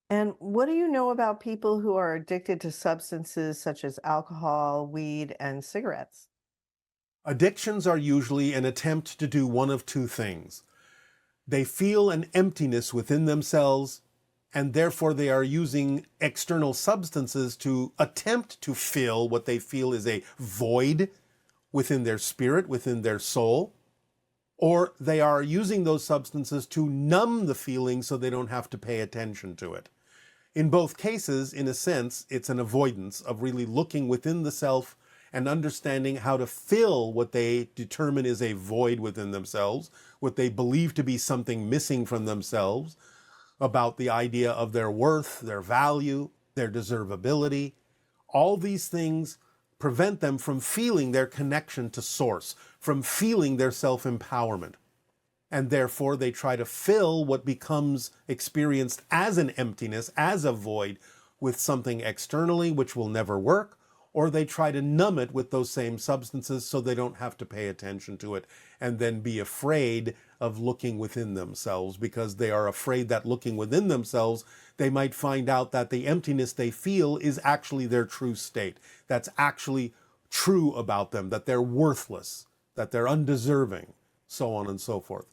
And what do you know about people who are addicted to substances such as alcohol, weed, and cigarettes? Addictions are usually an attempt to do one of two things. They feel an emptiness within themselves, and therefore they are using external substances to attempt to fill what they feel is a void within their spirit, within their soul, or they are using those substances to numb the feeling so they don't have to pay attention to it. In both cases, in a sense, it's an avoidance of really looking within the self and understanding how to fill what they determine is a void within themselves, what they believe to be something missing from themselves, about the idea of their worth, their value, their deservability. All these things prevent them from feeling their connection to source, from feeling their self-empowerment. And therefore they try to fill what becomes experienced as an emptiness, as a void, with something externally which will never work, or they try to numb it with those same substances so they don't have to pay attention to it and then be afraid of looking within themselves, because they are afraid that looking within themselves they might find out that the emptiness they feel is actually their true state, that's actually true about them, that they're worthless, that they're undeserving, so on and so forth.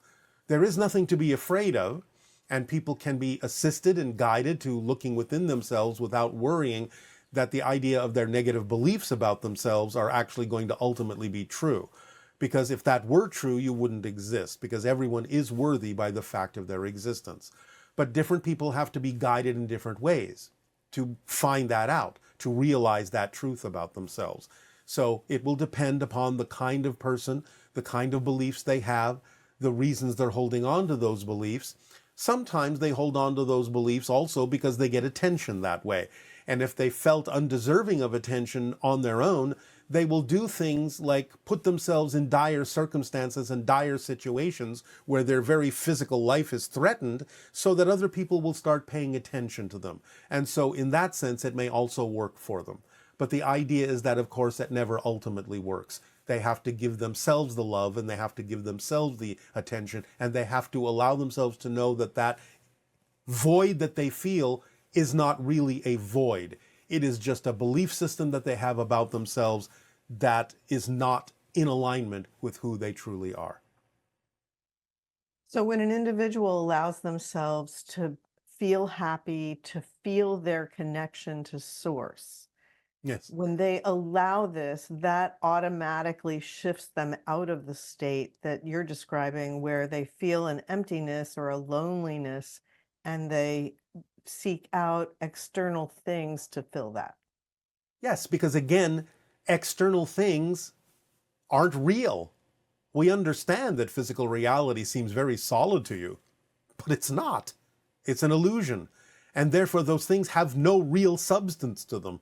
There is nothing to be afraid of, and people can be assisted and guided to looking within themselves without worrying that the idea of their negative beliefs about themselves are actually going to ultimately be true. Because if that were true, you wouldn't exist, because everyone is worthy by the fact of their existence. But different people have to be guided in different ways to find that out, to realize that truth about themselves. So it will depend upon the kind of person, the kind of beliefs they have, the reasons they're holding on to those beliefs. Sometimes they hold on to those beliefs also because they get attention that way. And if they felt undeserving of attention on their own, they will do things like put themselves in dire circumstances and dire situations where their very physical life is threatened so that other people will start paying attention to them. And so in that sense, it may also work for them. But the idea is that, of course, that never ultimately works. They have to give themselves the love, and they have to give themselves the attention, and they have to allow themselves to know that that void that they feel is not really a void. It is just a belief system that they have about themselves that is not in alignment with who they truly are. So, when an individual allows themselves to feel happy, to feel their connection to source, Yes. when they allow this, that automatically shifts them out of the state that you're describing, where they feel an emptiness or a loneliness and they seek out external things to fill that. Yes, because again, external things aren't real. We understand that physical reality seems very solid to you, but it's not. It's an illusion. And therefore, those things have no real substance to them.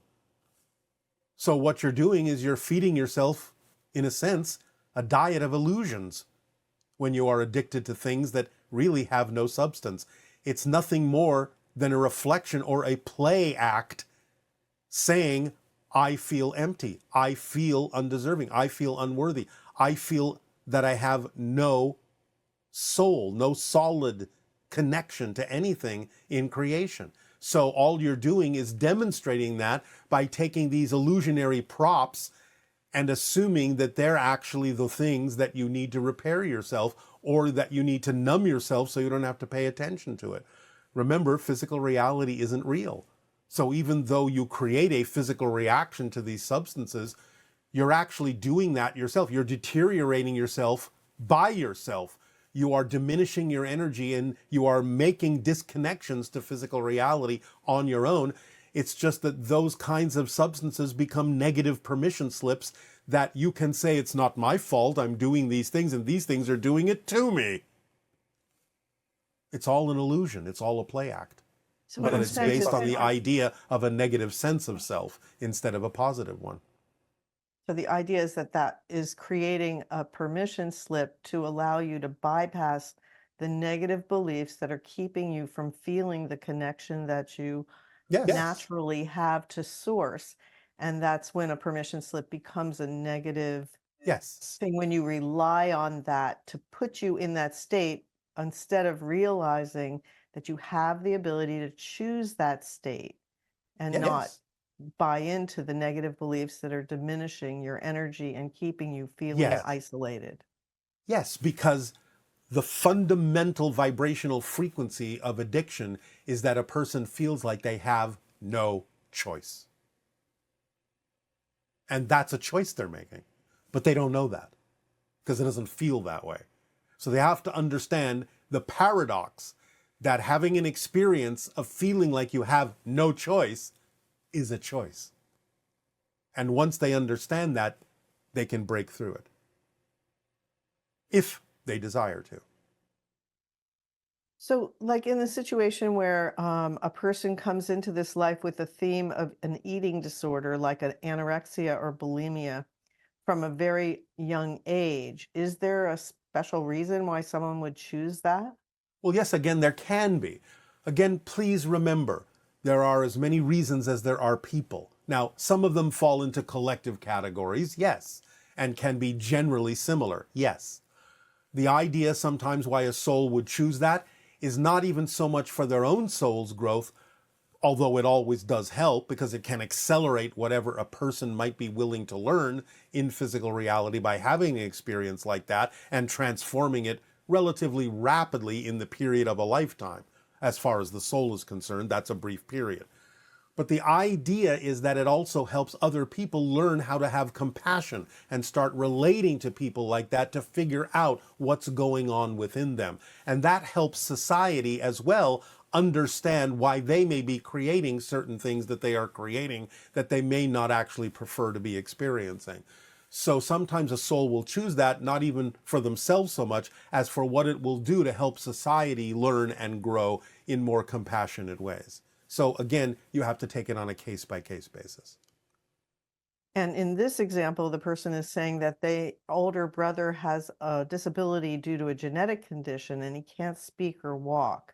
So what you're doing is you're feeding yourself, in a sense, a diet of illusions when you are addicted to things that really have no substance. It's nothing more than a reflection or a play act saying, I feel empty, I feel undeserving, I feel unworthy, I feel that I have no soul, no solid connection to anything in creation. So all you're doing is demonstrating that by taking these illusionary props and assuming that they're actually the things that you need to repair yourself, or that you need to numb yourself so you don't have to pay attention to it. Remember, physical reality isn't real. So even though you create a physical reaction to these substances, you're actually doing that yourself. You're deteriorating yourself by yourself. You are diminishing your energy and you are making disconnections to physical reality on your own. It's just that those kinds of substances become negative permission slips that you can say, it's not my fault, I'm doing these things, and these things are doing it to me. It's all an illusion. It's all a play act. So, in But a it's sense, based it's on the idea of a negative sense of self instead of a positive one. so the idea is that that is creating a permission slip to allow you to bypass the negative beliefs that are keeping you from feeling the connection that you Yes. naturally have to source. And that's when a permission slip becomes a negative Yes. thing, when you rely on that to put you in that state instead of realizing that you have the ability to choose that state and not Yes. buy into the negative beliefs that are diminishing your energy and keeping you feeling Yes. isolated. Yes, because the fundamental vibrational frequency of addiction is that a person feels like they have no choice. And that's a choice they're making. But they don't know that because it doesn't feel that way. So they have to understand the paradox that having an experience of feeling like you have no choice is a choice. And once they understand that, they can break through it if they desire to. So, like in the situation where a person comes into this life with a theme of an eating disorder, like an anorexia or bulimia, from a very young age, is there a special reason why someone would choose that? Well, yes, again, there can be. Again, please remember, there are as many reasons as there are people. Now, some of them fall into collective categories, yes, and can be generally similar, yes. The idea sometimes why a soul would choose that is not even so much for their own soul's growth, although it always does help because it can accelerate whatever a person might be willing to learn in physical reality by having an experience like that and transforming it relatively rapidly in the period of a lifetime. As far as the soul is concerned, that's a brief period. But the idea is that it also helps other people learn how to have compassion and start relating to people like that to figure out what's going on within them. And that helps society as well understand why they may be creating certain things that they are creating that they may not actually prefer to be experiencing. So sometimes a soul will choose that, not even for themselves so much as for what it will do to help society learn and grow in more compassionate ways. So again, you have to take it on a case by case basis. And in this example, the person is saying that they older brother has a disability due to a genetic condition and he can't speak or walk.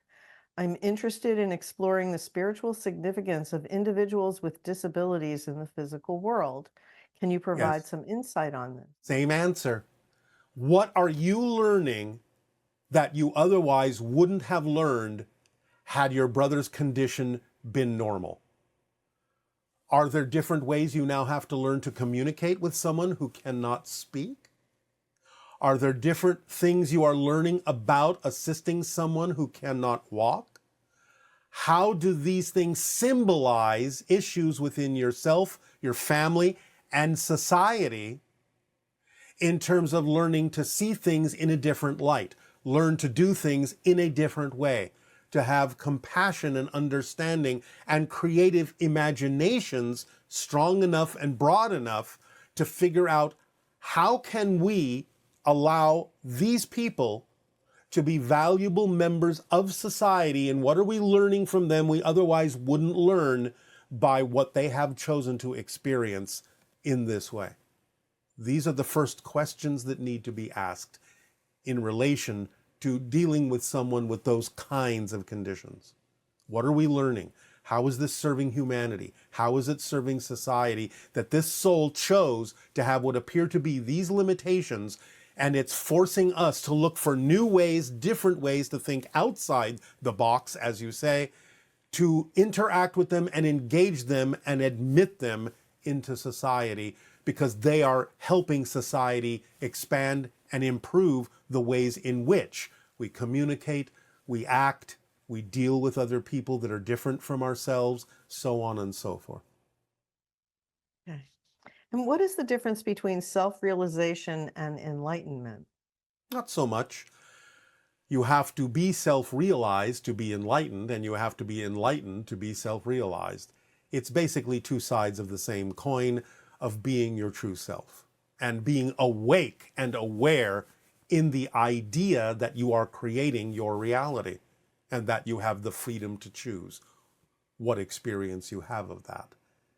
I'm interested in exploring the spiritual significance of individuals with disabilities in the physical world. Can you provide Yes. some insight on this? Same answer. What are you learning that you otherwise wouldn't have learned had your brother's condition been normal? Are there different ways you now have to learn to communicate with someone who cannot speak? Are there different things you are learning about assisting someone who cannot walk? How do these things symbolize issues within yourself, your family, and society in terms of learning to see things in a different light, learn to do things in a different way, to have compassion and understanding and creative imaginations strong enough and broad enough to figure out how can we allow these people to be valuable members of society, and what are we learning from them we otherwise wouldn't learn by what they have chosen to experience in this way. These are the first questions that need to be asked in relation to dealing with someone with those kinds of conditions. What are we learning? How is this serving humanity? How is it serving society that this soul chose to have what appear to be these limitations, and it's forcing us to look for new ways, different ways to think outside the box, as you say, to interact with them and engage them and admit them into society because they are helping society expand and improve the ways in which we communicate, we act, we deal with other people that are different from ourselves, so on and so forth. Okay. And what is the difference between self-realization and enlightenment? Not so much. You have to be self-realized to be enlightened, and you have to be enlightened to be self-realized. It's basically two sides of the same coin of being your true self and being awake and aware in the idea that you are creating your reality and that you have the freedom to choose what experience you have of that,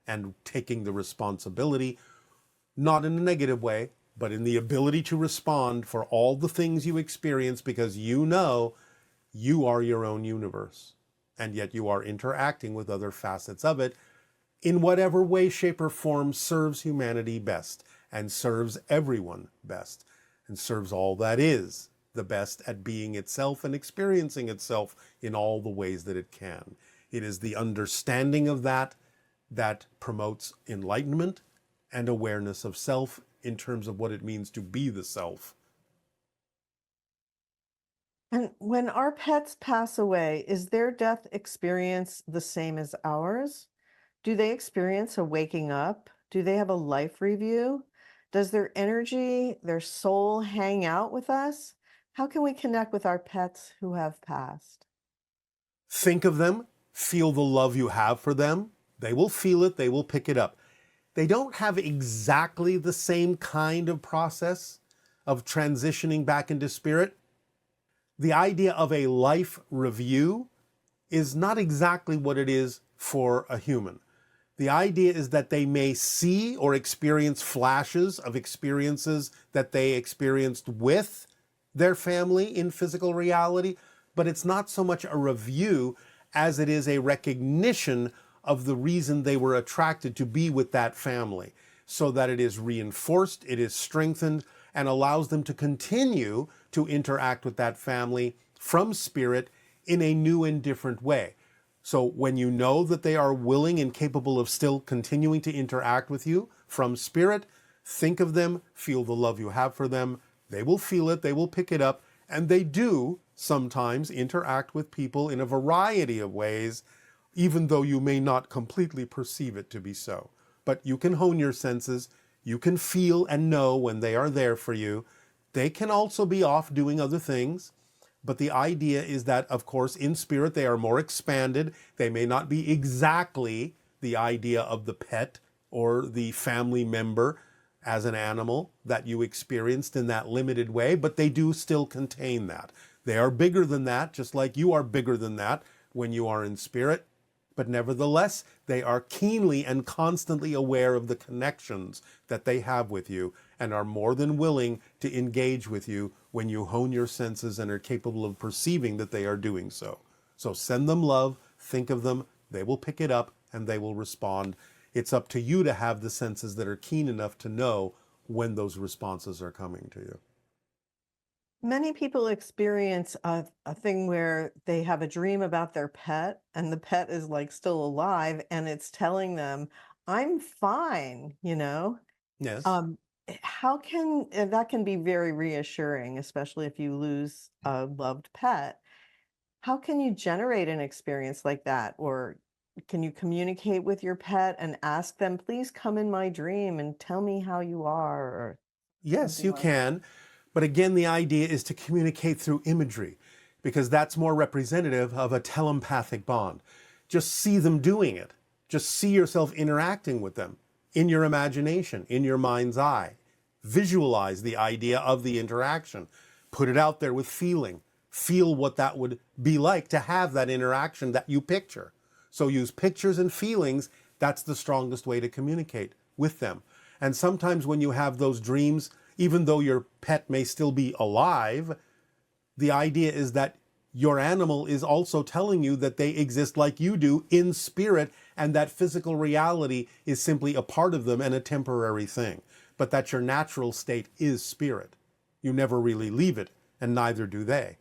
and taking the responsibility, not in a negative way, but in the ability to respond for all the things you experience because you know you are your own universe. And yet you are interacting with other facets of it in whatever way, shape, or form serves humanity best and serves everyone best and serves all that is the best at being itself and experiencing itself in all the ways that it can. It is the understanding of that that promotes enlightenment and awareness of self in terms of what it means to be the self. And when our pets pass away, is their death experience the same as ours? Do they experience a waking up? Do they have a life review? Does their energy, their soul hang out with us? How can we connect with our pets who have passed? Think of them, feel the love you have for them. They will feel it, they will pick it up. They don't have exactly the same kind of process of transitioning back into spirit. The idea of a life review is not exactly what it is for a human. The idea is that they may see or experience flashes of experiences that they experienced with their family in physical reality, but it's not so much a review as it is a recognition of the reason they were attracted to be with that family, so that it is reinforced, it is strengthened, and allows them to continue to interact with that family from spirit in a new and different way. So when you know that they are willing and capable of still continuing to interact with you from spirit, think of them, feel the love you have for them. They will feel it, they will pick it up, and they do sometimes interact with people in a variety of ways, even though you may not completely perceive it to be so. But you can hone your senses, you can feel and know when they are there for you. They can also be off doing other things. But the idea is that, of course, in spirit, they are more expanded. They may not be exactly the idea of the pet or the family member as an animal that you experienced in that limited way, but they do still contain that. They are bigger than that, just like you are bigger than that when you are in spirit. But nevertheless, they are keenly and constantly aware of the connections that they have with you and are more than willing to engage with you when you hone your senses and are capable of perceiving that they are doing so. So send them love, think of them, they will pick it up and they will respond. It's up to you to have the senses that are keen enough to know when those responses are coming to you. Many people experience a thing where they have a dream about their pet and the pet is like still alive and it's telling them, I'm fine, you know? Yes. Um, how can and that can be very reassuring, especially if you lose a loved pet. How can you generate an experience like that? Or can you communicate with your pet and ask them, please come in my dream and tell me how you are, or Yes, something you like can. But again, the idea is to communicate through imagery because that's more representative of a telepathic bond. Just see them doing it. Just see yourself interacting with them in your imagination, in your mind's eye. Visualize the idea of the interaction. Put it out there with feeling. Feel what that would be like to have that interaction that you picture. So use pictures and feelings. That's the strongest way to communicate with them. And sometimes when you have those dreams, even though your pet may still be alive, the idea is that your animal is also telling you that they exist like you do in spirit, and that physical reality is simply a part of them and a temporary thing, but that your natural state is spirit. You never really leave it, and neither do they.